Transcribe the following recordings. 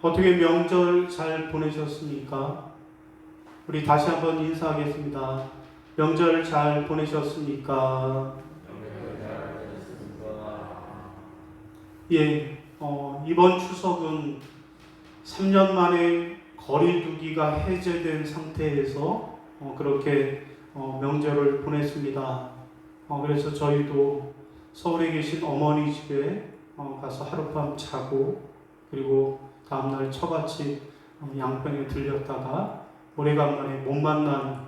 어떻게 명절 잘 보내셨습니까? 우리 다시 한번 인사하겠습니다. 명절 잘 보내셨습니까? 예, 이번 추석은 3년 만에 거리두기가 해제된 상태에서 그렇게 명절을 보냈습니다. 그래서 저희도 서울에 계신 어머니 집에 가서 하룻밤 자고, 그리고 다음날 처갓집 양평에 들렸다가 오래간만에 못 만난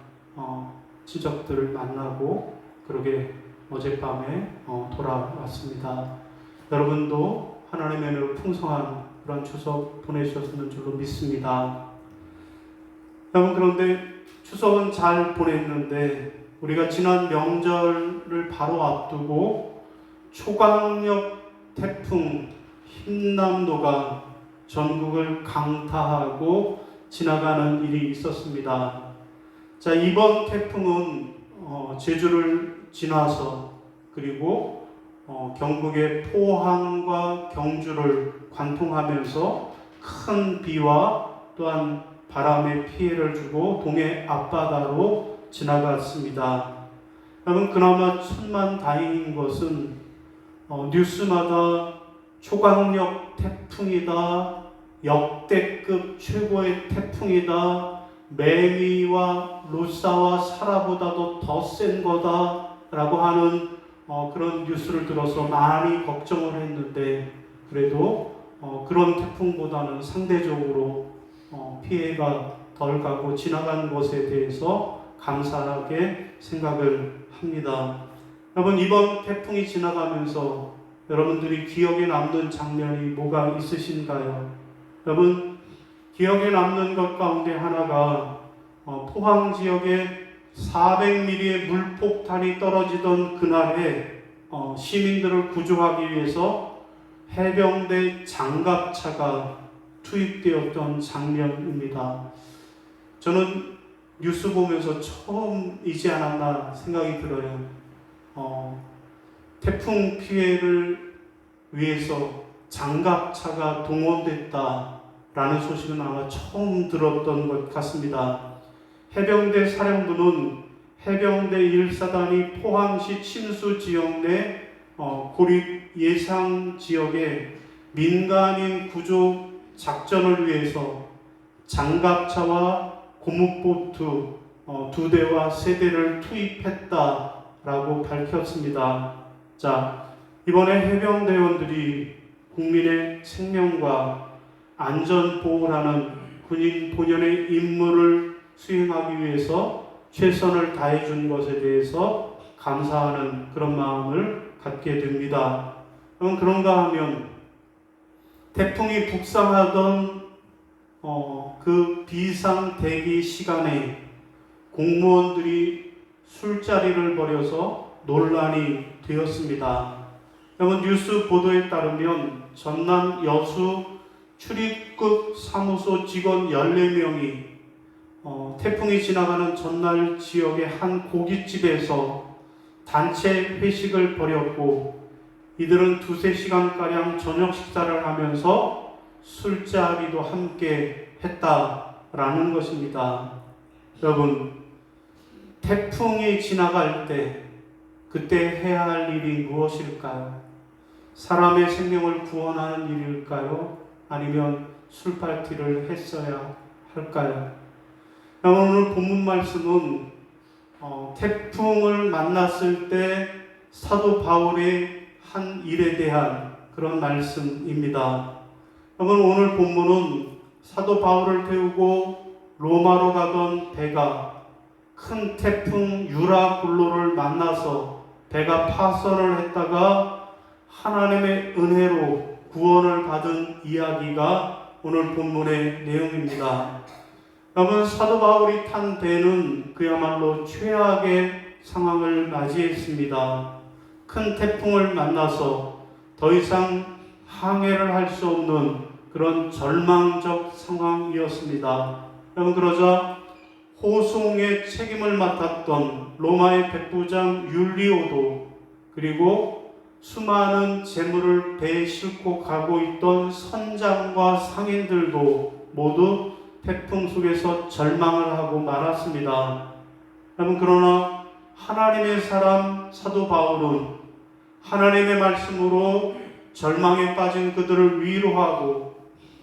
친척들을 만나고, 그러게 어젯밤에 돌아왔습니다. 여러분도 하나님의 은혜로 풍성한 그런 추석 보내셨으면 줄로 믿습니다. 여러분, 그런데 추석은 잘 보냈는데 우리가 지난 명절을 바로 앞두고 초강력 태풍 흰남노가 전국을 강타하고 지나가는 일이 있었습니다. 자, 이번 태풍은 제주를 지나서 그리고 경북의 포항과 경주를 관통하면서 큰 비와 또한 바람에 피해를 주고 동해 앞바다로 지나갔습니다. 여러분, 그나마 천만다행인 것은 뉴스마다 초강력 태풍이다, 역대급 최고의 태풍이다, 매미와 루사와 사라보다도 더 센 거다 라고 하는 그런 뉴스를 들어서 많이 걱정을 했는데, 그래도 그런 태풍보다는 상대적으로 피해가 덜 가고 지나간 것에 대해서 감사하게 생각을 합니다. 여러분, 이번 태풍이 지나가면서 여러분들이 기억에 남는 장면이 뭐가 있으신가요? 여러분, 기억에 남는 것 가운데 하나가 포항 지역에 400mm의 물폭탄이 떨어지던 그날에 시민들을 구조하기 위해서 해병대 장갑차가 투입되었던 장면입니다. 저는 뉴스 보면서 처음이지 않았나 생각이 들어요. 태풍 피해를 위해서 장갑차가 동원됐다라는 소식은 아마 처음 들었던 것 같습니다. 해병대 사령부는 해병대 1사단이 포항시 침수 지역 내 고립 예상 지역에 민간인 구조 작전을 위해서 장갑차와 고무보트 2대와 3대를 투입했다라고 밝혔습니다. 자, 이번에 해병대원들이 국민의 생명과 안전보호라는 군인 본연의 임무를 수행하기 위해서 최선을 다해준 것에 대해서 감사하는 그런 마음을 갖게 됩니다. 그런가 하면 태풍이 북상하던 그 비상 대기 시간에 공무원들이 술자리를 벌여서 논란이 되었습니다. 여러분, 뉴스 보도에 따르면 전남 여수 출입국 사무소 직원 14명이 태풍이 지나가는 전날 지역의 한 고깃집에서 단체 회식을 벌였고, 이들은 2-3시간가량 저녁 식사를 하면서 술자리도 함께 했다라는 것입니다. 여러분, 태풍이 지나갈 때 그때 해야 할 일이 무엇일까요? 사람의 생명을 구원하는 일일까요? 아니면 술파티를 했어야 할까요? 오늘 본문 말씀은 태풍을 만났을 때 사도 바울의 한 일에 대한 그런 말씀입니다. 여러분, 오늘 본문은 사도 바울을 태우고 로마로 가던 배가 큰 태풍 유라굴로를 만나서 배가 파선을 했다가 하나님의 은혜로 구원을 받은 이야기가 오늘 본문의 내용입니다. 여러분, 사도 바울이 탄 배는 그야말로 최악의 상황을 맞이했습니다. 큰 태풍을 만나서 더 이상 항해를 할 수 없는 그런 절망적 상황이었습니다. 여러분, 그러자 호송의 책임을 맡았던 로마의 백부장 율리오도, 그리고 수많은 재물을 배에 싣고 가고 있던 선장과 상인들도 모두 태풍 속에서 절망을 하고 말았습니다. 여러분, 그러나 하나님의 사람 사도 바울은 하나님의 말씀으로 절망에 빠진 그들을 위로하고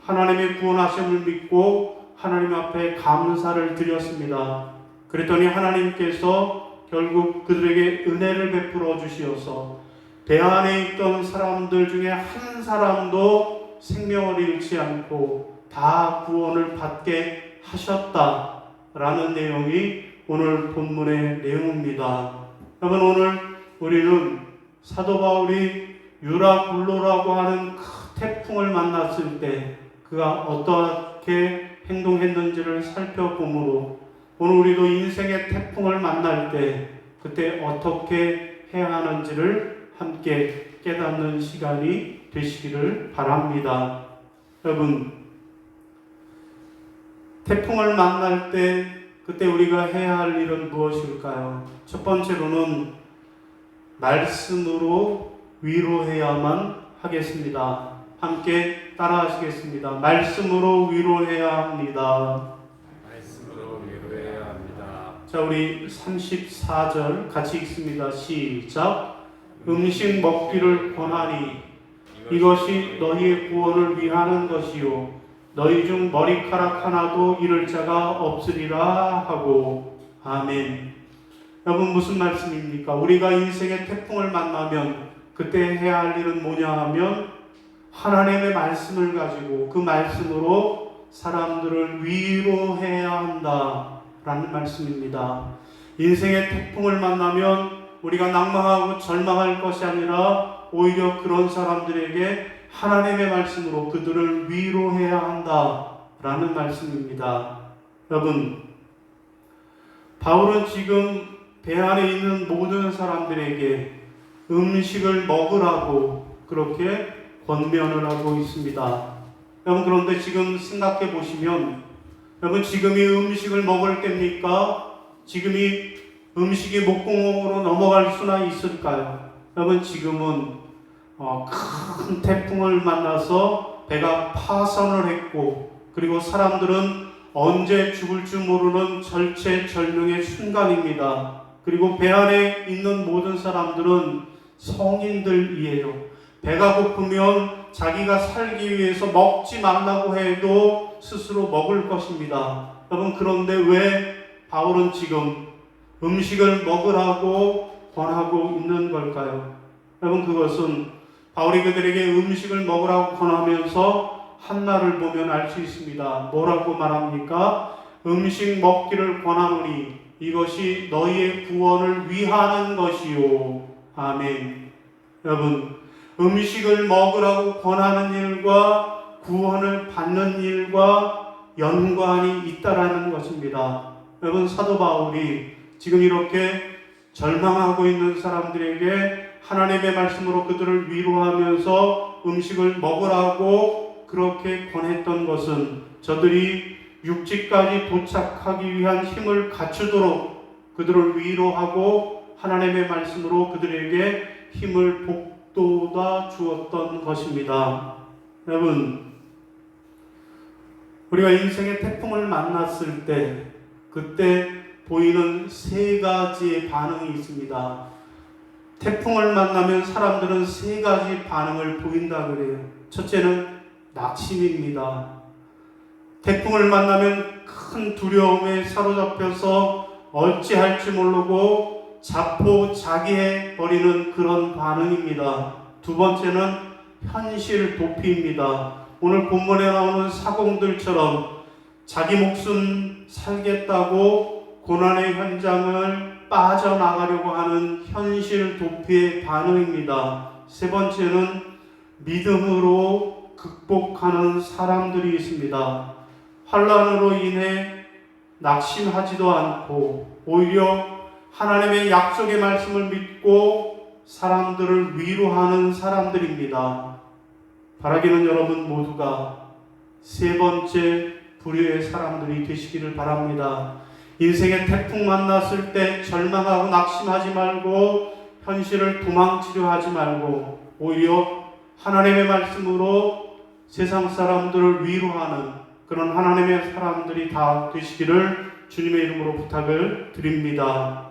하나님의 구원하심을 믿고 하나님 앞에 감사를 드렸습니다. 그랬더니 하나님께서 결국 그들에게 은혜를 베풀어 주시어서 배 안에 있던 사람들 중에 한 사람도 생명을 잃지 않고 다 구원을 받게 하셨다라는 내용이 오늘 본문의 내용입니다. 여러분, 오늘 우리는 사도 바울이 유라굴로라고 하는 큰 태풍을 만났을 때 그가 어떻게 행동했는지를 살펴보므로 오늘 우리도 인생의 태풍을 만날 때 그때 어떻게 해야 하는지를 함께 깨닫는 시간이 되시기를 바랍니다. 여러분, 태풍을 만날 때 그때 우리가 해야 할 일은 무엇일까요? 첫 번째로는 말씀으로 위로해야만 하겠습니다. 함께 따라하시겠습니다. 말씀으로 위로해야 합니다. 말씀으로 위로해야 합니다. 자, 우리 34절 같이 읽습니다. 시작. 음식 먹기를 권하니 이것이 너희의 구원을 위하는 것이요 너희 중 머리카락 하나도 잃을 자가 없으리라 하고. 아멘. 여러분, 무슨 말씀입니까? 우리가 인생의 태풍을 만나면 그때 해야 할 일은 뭐냐 하면 하나님의 말씀을 가지고 그 말씀으로 사람들을 위로해야 한다라는 말씀입니다. 인생의 태풍을 만나면 우리가 낭망하고 절망할 것이 아니라 오히려 그런 사람들에게 하나님의 말씀으로 그들을 위로해야 한다라는 말씀입니다. 여러분, 바울은 지금 배 안에 있는 모든 사람들에게 음식을 먹으라고 그렇게 권면을 하고 있습니다. 여러분, 그런데 지금 생각해 보시면, 여러분, 지금이 음식을 먹을 때입니까? 지금이 음식이 목구멍으로 넘어갈 수나 있을까요? 여러분, 지금은 큰 태풍을 만나서 배가 파선을 했고, 그리고 사람들은 언제 죽을 줄 모르는 절체절명의 순간입니다. 그리고 배 안에 있는 모든 사람들은 성인들이에요. 배가 고프면 자기가 살기 위해서 먹지 말라고 해도 스스로 먹을 것입니다. 여러분, 그런데 왜 바울은 지금 음식을 먹으라고 권하고 있는 걸까요? 여러분, 그것은 바울이 그들에게 음식을 먹으라고 권하면서 한나를 보면 알 수 있습니다. 뭐라고 말합니까? 음식 먹기를 권하노니 이것이 너희의 구원을 위하는 것이요. 아멘. 여러분, 음식을 먹으라고 권하는 일과 구원을 받는 일과 연관이 있다라는 것입니다. 여러분, 사도 바울이 지금 이렇게 절망하고 있는 사람들에게 하나님의 말씀으로 그들을 위로하면서 음식을 먹으라고 그렇게 권했던 것은 저들이 육지까지 도착하기 위한 힘을 갖추도록 그들을 위로하고 하나님의 말씀으로 그들에게 힘을 북돋아 주었던 것입니다. 여러분, 우리가 인생의 태풍을 만났을 때 그때 보이는 세 가지의 반응이 있습니다. 태풍을 만나면 사람들은 세 가지 반응을 보인다 그래요. 첫째는 낙심입니다. 태풍을 만나면 큰 두려움에 사로잡혀서 어찌할지 모르고 자포자기해 버리는 그런 반응입니다. 두 번째는 현실 도피입니다. 오늘 본문에 나오는 사공들처럼 자기 목숨 살겠다고 고난의 현장을 빠져나가려고 하는 현실 도피의 반응입니다. 세 번째는 믿음으로 극복하는 사람들이 있습니다. 환난으로 인해 낙심하지도 않고 오히려 하나님의 약속의 말씀을 믿고 사람들을 위로하는 사람들입니다. 바라기는 여러분 모두가 세 번째 부류의 사람들이 되시기를 바랍니다. 인생의 태풍 만났을 때 절망하고 낙심하지 말고 현실을 도망치려 하지 말고 오히려 하나님의 말씀으로 세상 사람들을 위로하는 그런 하나님의 사람들이 다 되시기를 주님의 이름으로 부탁을 드립니다.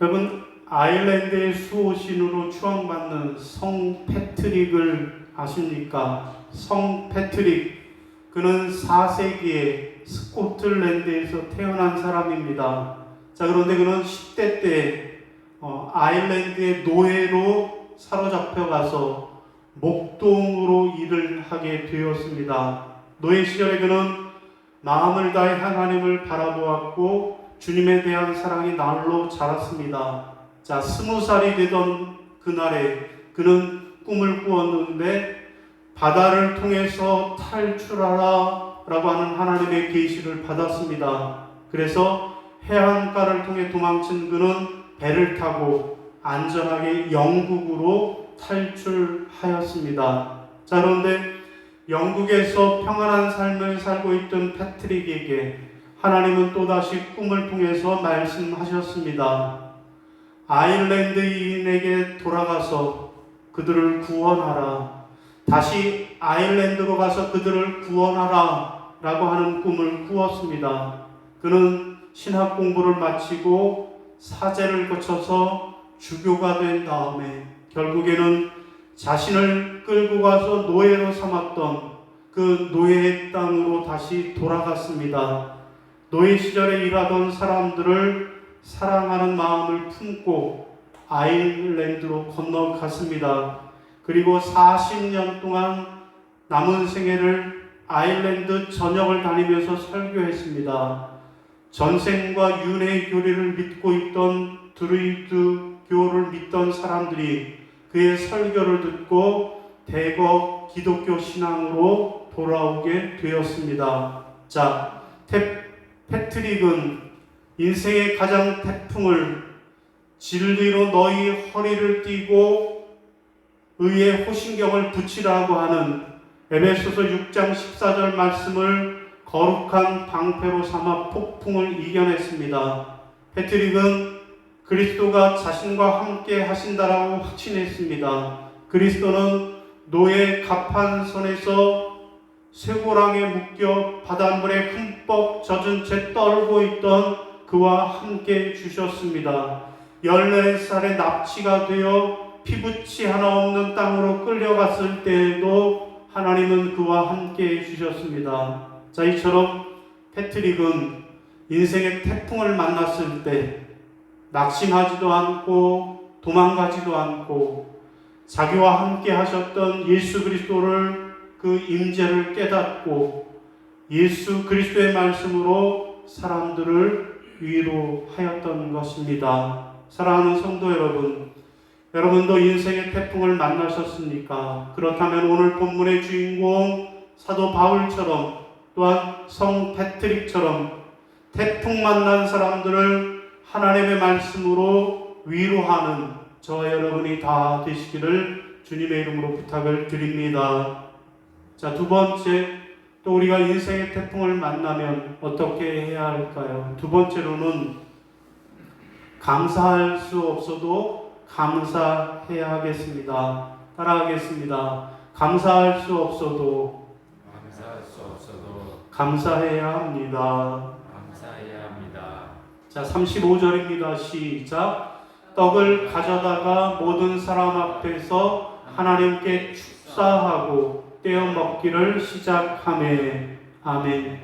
여러분, 아일랜드의 수호신으로 추앙받는 성 패트릭을 아십니까? 성 패트릭, 그는 4세기에 스코틀랜드에서 태어난 사람입니다. 자, 그런데 그는 10대 때 아일랜드의 노예로 사로잡혀가서 목동으로 일을 하게 되었습니다. 노예 시절에 그는 마음을 다해 하나님을 바라보았고 주님에 대한 사랑이 날로 자랐습니다. 자, 20살이 되던 그날에 그는 꿈을 꾸었는데 바다를 통해서 탈출하라 라고 하는 하나님의 계시를 받았습니다. 그래서 해안가를 통해 도망친 그는 배를 타고 안전하게 영국으로 탈출하였습니다. 자, 그런데 영국에서 평안한 삶을 살고 있던 패트릭에게 하나님은 또다시 꿈을 통해서 말씀하셨습니다. 아일랜드인에게 돌아가서 그들을 구원하라. 다시 아일랜드로 가서 그들을 구원하라 라고 하는 꿈을 꾸었습니다. 그는 신학 공부를 마치고 사제를 거쳐서 주교가 된 다음에 결국에는 자신을 끌고 가서 노예로 삼았던 그 노예의 땅으로 다시 돌아갔습니다. 노예 시절에 일하던 사람들을 사랑하는 마음을 품고 아일랜드로 건너갔습니다. 그리고 40년 동안 남은 생애를 아일랜드 전역을 다니면서 설교했습니다. 전생과 윤회의 교리를 믿고 있던 드루이드 교를 믿던 사람들이 그의 설교를 듣고 대거 기독교 신앙으로 돌아오게 되었습니다. 자, 패트릭은 인생의 가장 태풍을 진리로 너희 허리를 띠고 의의 호신경을 붙이라고 하는 에베소서 6장 14절 말씀을 거룩한 방패로 삼아 폭풍을 이겨냈습니다. 패트릭은 그리스도가 자신과 함께 하신다라고 확신했습니다. 그리스도는 노예 갑판선에서 쇠고랑에 묶여 바닷물에 흠뻑 젖은 채 떨고 있던 그와 함께 주셨습니다. 14살에 납치가 되어 피부치 하나 없는 땅으로 끌려갔을 때에도 하나님은 그와 함께 해주셨습니다. 자, 이처럼 패트릭은 인생의 태풍을 만났을 때 낙심하지도 않고 도망가지도 않고 자기와 함께 하셨던 예수 그리스도를 그 임재를 깨닫고 예수 그리스도의 말씀으로 사람들을 위로하였던 것입니다. 사랑하는 성도 여러분, 여러분도 인생의 태풍을 만나셨습니까? 그렇다면 오늘 본문의 주인공 사도 바울처럼 또한 성 패트릭처럼 태풍 만난 사람들을 하나님의 말씀으로 위로하는 저와 여러분이 다 되시기를 주님의 이름으로 부탁을 드립니다. 자, 두 번째, 또 우리가 인생의 태풍을 만나면 어떻게 해야 할까요? 두 번째로는 감사할 수 없어도 감사해야 하겠습니다. 따라하겠습니다. 감사할 수 없어도 감사해야 합니다. 자, 35절입니다. 시작. 떡을 가져다가 모든 사람 앞에서 하나님께 축사하고 떼어 먹기를 시작하매. 아멘.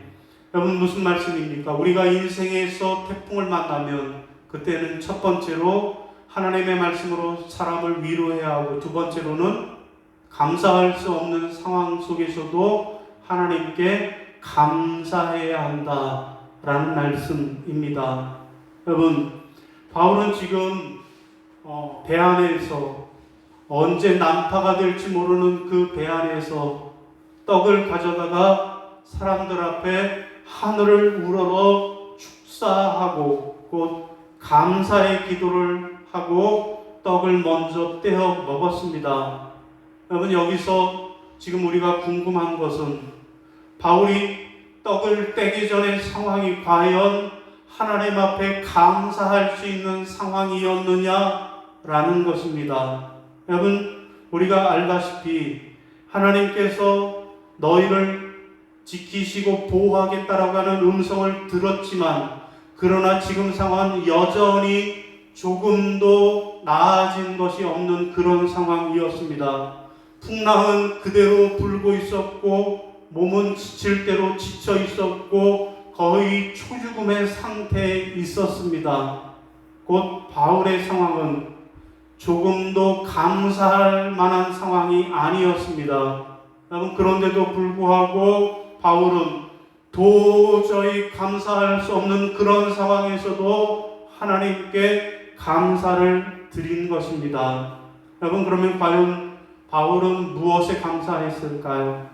여러분, 무슨 말씀입니까? 우리가 인생에서 태풍을 만나면 그때는 첫 번째로 하나님의 말씀으로 사람을 위로해야 하고, 두 번째로는 감사할 수 없는 상황 속에서도 하나님께 감사해야 한다라는 말씀입니다. 여러분, 바울은 지금 배 안에서 언제 난파가 될지 모르는 그 배 안에서 떡을 가져다가 사람들 앞에 하늘을 우러러 축사하고 곧 감사의 기도를 하고 떡을 먼저 떼어 먹었습니다. 여러분, 여기서 지금 우리가 궁금한 것은 바울이 떡을 떼기 전의 상황이 과연 하나님 앞에 감사할 수 있는 상황이었느냐라는 것입니다. 여러분, 우리가 알다시피 하나님께서 너희를 지키시고 보호하겠다라고 하는 음성을 들었지만, 그러나 지금 상황은 여전히 조금도 나아진 것이 없는 그런 상황이었습니다. 풍랑은 그대로 불고 있었고, 몸은 지칠 대로 지쳐 있었고, 거의 초죽음의 상태에 있었습니다. 곧 바울의 상황은 조금도 감사할 만한 상황이 아니었습니다. 여러분, 그런데도 불구하고 바울은 도저히 감사할 수 없는 그런 상황에서도 하나님께 감사를 드린 것입니다. 여러분, 그러면 과연 바울은 무엇에 감사했을까요?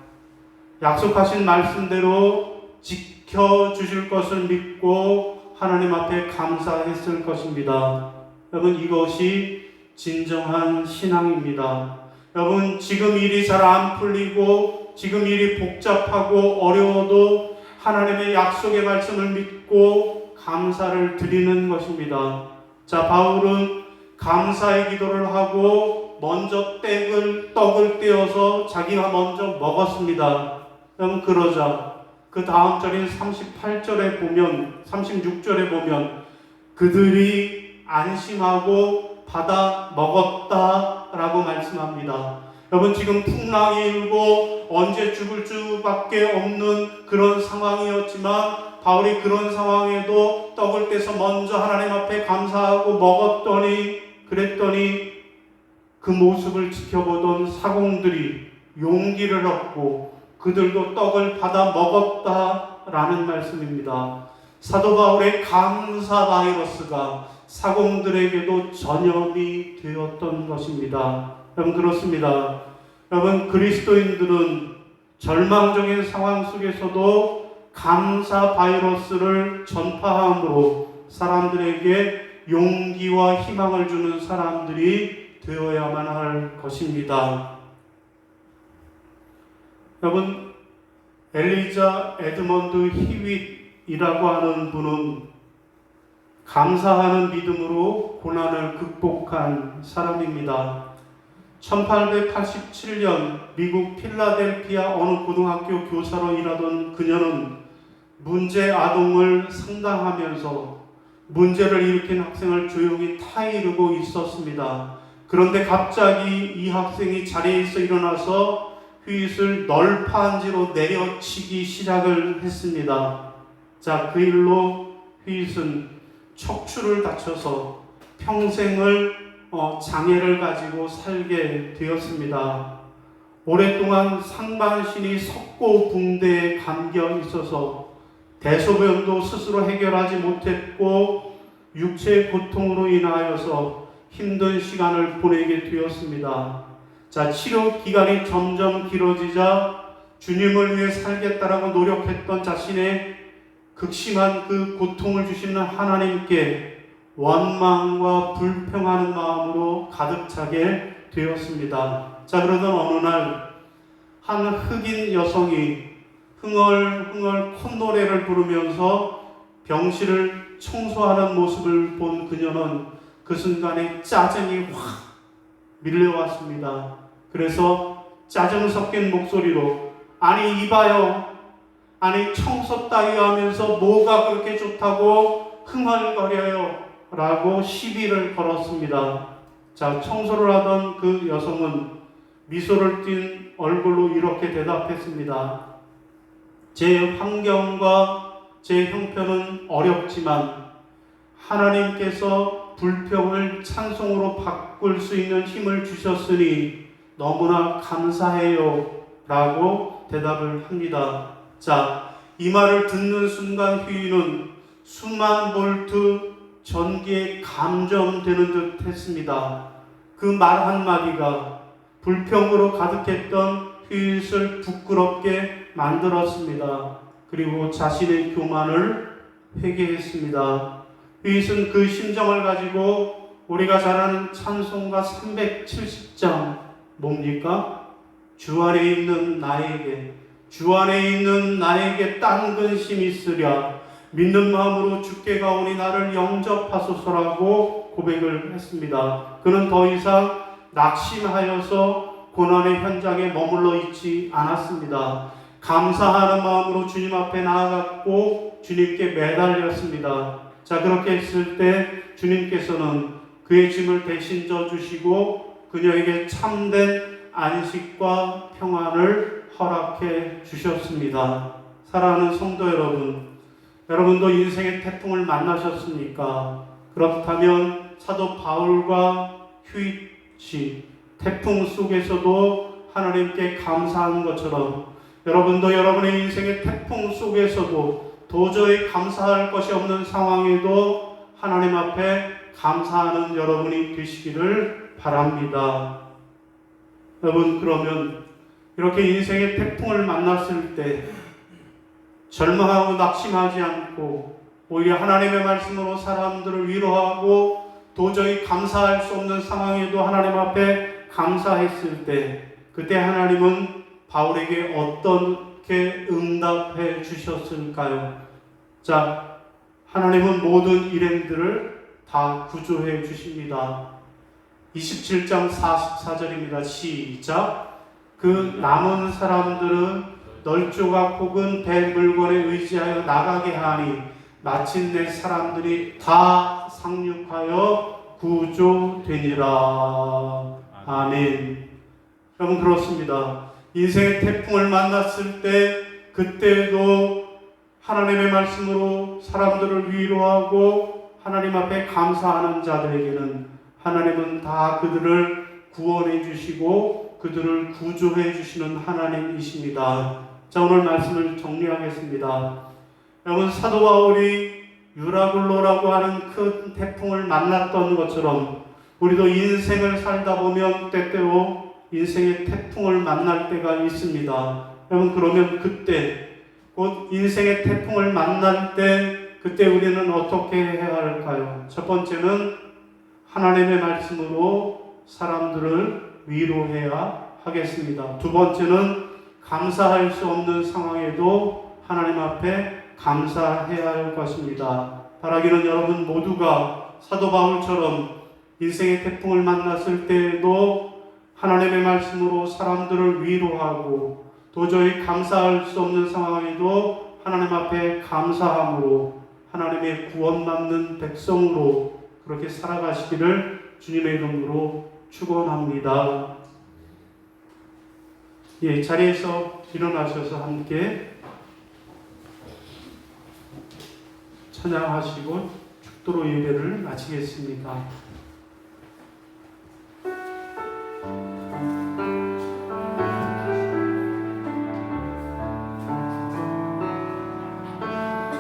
약속하신 말씀대로 지켜주실 것을 믿고 하나님 앞에 감사했을 것입니다. 여러분, 이것이 진정한 신앙입니다. 여러분, 지금 일이 잘 안 풀리고 지금 일이 복잡하고 어려워도 하나님의 약속의 말씀을 믿고 감사를 드리는 것입니다. 자, 바울은 감사의 기도를 하고 먼저 떡을 떼어서 자기가 먼저 먹었습니다. 여러분, 그러자 그 다음 절인 38절에 보면, 36절에 보면 그들이 안심하고 받아 먹었다라고 말씀합니다. 여러분, 지금 풍랑이 일고 언제 죽을 수밖에 없는 그런 상황이었지만 바울이 그런 상황에도 떡을 떼서 먼저 하나님 앞에 감사하고 그랬더니 그 모습을 지켜보던 사공들이 용기를 얻고 그들도 떡을 받아 먹었다라는 말씀입니다. 사도 바울의 감사 바이러스가 사공들에게도 전염이 되었던 것입니다. 여러분, 그렇습니다. 여러분, 그리스도인들은 절망적인 상황 속에서도 감사 바이러스를 전파함으로 사람들에게 용기와 희망을 주는 사람들이 되어야만 할 것입니다. 여러분, 엘리자 에드먼드 히윗이라고 하는 분은 감사하는 믿음으로 고난을 극복한 사람입니다. 1887년 미국 필라델피아 어느 고등학교 교사로 일하던 그녀는 문제 아동을 상담하면서 문제를 일으킨 학생을 조용히 타이르고 있었습니다. 그런데 갑자기 이 학생이 자리에서 일어나서 휘잇을 널판지로 내려치기 시작을 했습니다. 자, 그 일로 휘잇은 척추를 다쳐서 평생을 장애를 가지고 살게 되었습니다. 오랫동안 상반신이 석고붕대에 감겨 있어서 대소변도 스스로 해결하지 못했고 육체의 고통으로 인하여서 힘든 시간을 보내게 되었습니다. 자, 치료 기간이 점점 길어지자 주님을 위해 살겠다라고 노력했던 자신의 극심한 그 고통을 주시는 하나님께 원망과 불평하는 마음으로 가득 차게 되었습니다. 자, 그러던 어느 날 한 흑인 여성이 흥얼흥얼 콧노래를 부르면서 병실을 청소하는 모습을 본 그녀는 그 순간에 짜증이 확 밀려왔습니다. 그래서 짜증 섞인 목소리로, 아니 이봐요, 아니 청소 따위 하면서 뭐가 그렇게 좋다고 흥얼거려요 라고 시비를 걸었습니다. 자, 청소를 하던 그 여성은 미소를 띤 얼굴로 이렇게 대답했습니다. 제 환경과 제 형편은 어렵지만 하나님께서 불평을 찬송으로 바꿀 수 있는 힘을 주셨으니 너무나 감사해요 라고 대답을 합니다. 자, 이 말을 듣는 순간 휘인은 수만 볼트 전기에 감정되는 듯 했습니다. 그 말 한마디가 불평으로 가득했던 휘잇을 부끄럽게 만들었습니다. 그리고 자신의 교만을 회개했습니다. 휘잇은 그 심정을 가지고 우리가 잘 아는 찬송가 370장 뭡니까? 주 안에 있는 나에게 딴 근심이 있으랴. 믿는 마음으로 주께 가오니 나를 영접하소서라고 고백을 했습니다. 그는 더 이상 낙심하여서 고난의 현장에 머물러 있지 않았습니다. 감사하는 마음으로 주님 앞에 나아갔고 주님께 매달렸습니다. 자, 그렇게 했을 때 주님께서는 그의 짐을 대신 져주시고 그녀에게 참된 안식과 평안을 허락해 주셨습니다. 사랑하는 성도 여러분, 여러분도 인생의 태풍을 만나셨습니까? 그렇다면 사도 바울과 휴잇이 태풍 속에서도 하나님께 감사하는 것처럼 여러분도 여러분의 인생의 태풍 속에서도 도저히 감사할 것이 없는 상황에도 하나님 앞에 감사하는 여러분이 되시기를 바랍니다. 여러분, 그러면 이렇게 인생의 태풍을 만났을 때 절망하고 낙심하지 않고 오히려 하나님의 말씀으로 사람들을 위로하고 도저히 감사할 수 없는 상황에도 하나님 앞에 감사했을 때 그때 하나님은 바울에게 어떻게 응답해 주셨을까요? 자, 하나님은 모든 일행들을 다 구조해 주십니다. 27장 44절입니다. 시작. 그 남은 사람들은 널조각 혹은 배 물건에 의지하여 나가게 하니 마침내 사람들이 다 상륙하여 구조되니라. 아멘. 여러분, 그렇습니다. 인생의 태풍을 만났을 때 그때도 하나님의 말씀으로 사람들을 위로하고 하나님 앞에 감사하는 자들에게는 하나님은 다 그들을 구원해 주시고 그들을 구조해 주시는 하나님이십니다. 자, 오늘 말씀을 정리하겠습니다. 여러분, 사도 바울이 유라굴로라고 하는 큰 태풍을 만났던 것처럼 우리도 인생을 살다 보면 때때로 인생의 태풍을 만날 때가 있습니다. 여러분, 그러면 그때 곧 인생의 태풍을 만날 때 그때 우리는 어떻게 해야 할까요? 첫 번째는 하나님의 말씀으로 사람들을 위로해야 하겠습니다. 두 번째는 감사할 수 없는 상황에도 하나님 앞에 감사해야 할 것입니다. 바라기는 여러분 모두가 사도 바울처럼 인생의 태풍을 만났을 때에도 하나님의 말씀으로 사람들을 위로하고 도저히 감사할 수 없는 상황에도 하나님 앞에 감사함으로 하나님의 구원받는 백성으로 그렇게 살아가시기를 주님의 이름으로 축원합니다. 예, 자리에서 일어나셔서 함께 찬양하시고 축도로 예배를 마치겠습니다.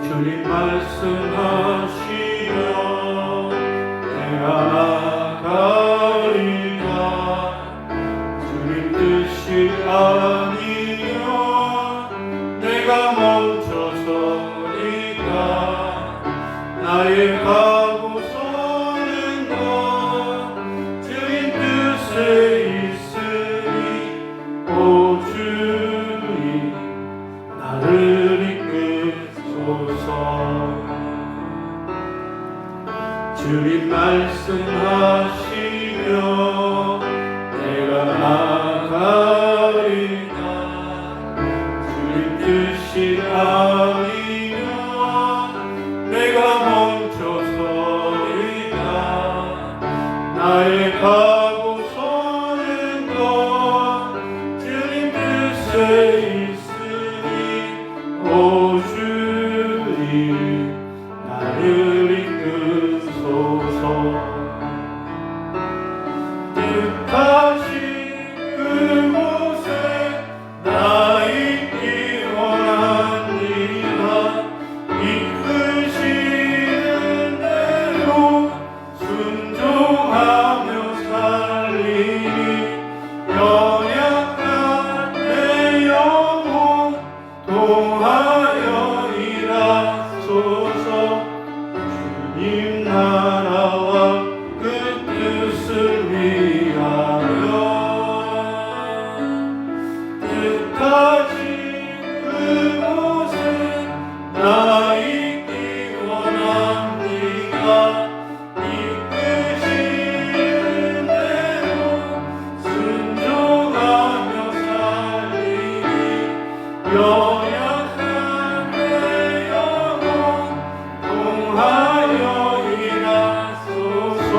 주님 말씀하시며 내가 나가리라. 주님 뜻이 아니면 내가 멈춰서리까. 나의 가고 서는 것 주님 뜻에 있으니 오 주님 나를 주님 말씀하시며 내가 나가리라. 주님 뜻이 아니면 내가 멈춰서리라. 나의 가고 서는 것 주님 뜻에 있으니 오 주님 나를 뜻하신 그곳에 나 있기 원합니다. 이끄시는 대로 순종하며 살리니 연약한 내 영혼 통하여 일하소서. 주님 나라와 그 뜻을 위하여 뜻하신 그곳에 나 있기 연약한 내 영혼 통하여 일하소서.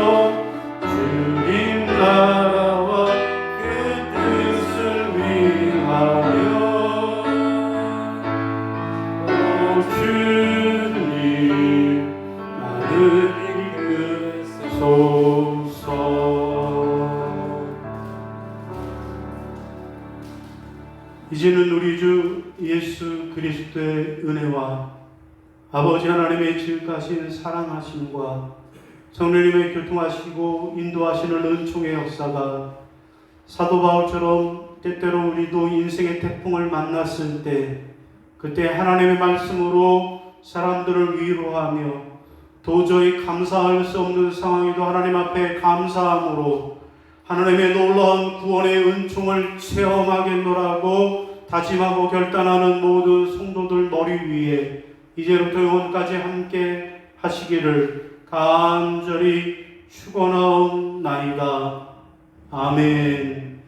주님 나라와 그 뜻을 위하여 오 주님 나를 이끄소서. 이제는 우리 주 예수 그리스도의 은혜와 아버지 하나님의 지극하신 사랑하심과 성령님의 교통하시고 인도하시는 은총의 역사가 사도 바울처럼 때때로 우리도 인생의 태풍을 만났을 때 그때 하나님의 말씀으로 사람들을 위로하며 도저히 감사할 수 없는 상황에도 하나님 앞에 감사함으로 하나님의 놀라운 구원의 은총을 체험하겠노라고 다짐하고 결단하는 모든 성도들 머리 위에 이제부터 영원까지 함께 하시기를 간절히 축원하옵나이다. 아멘.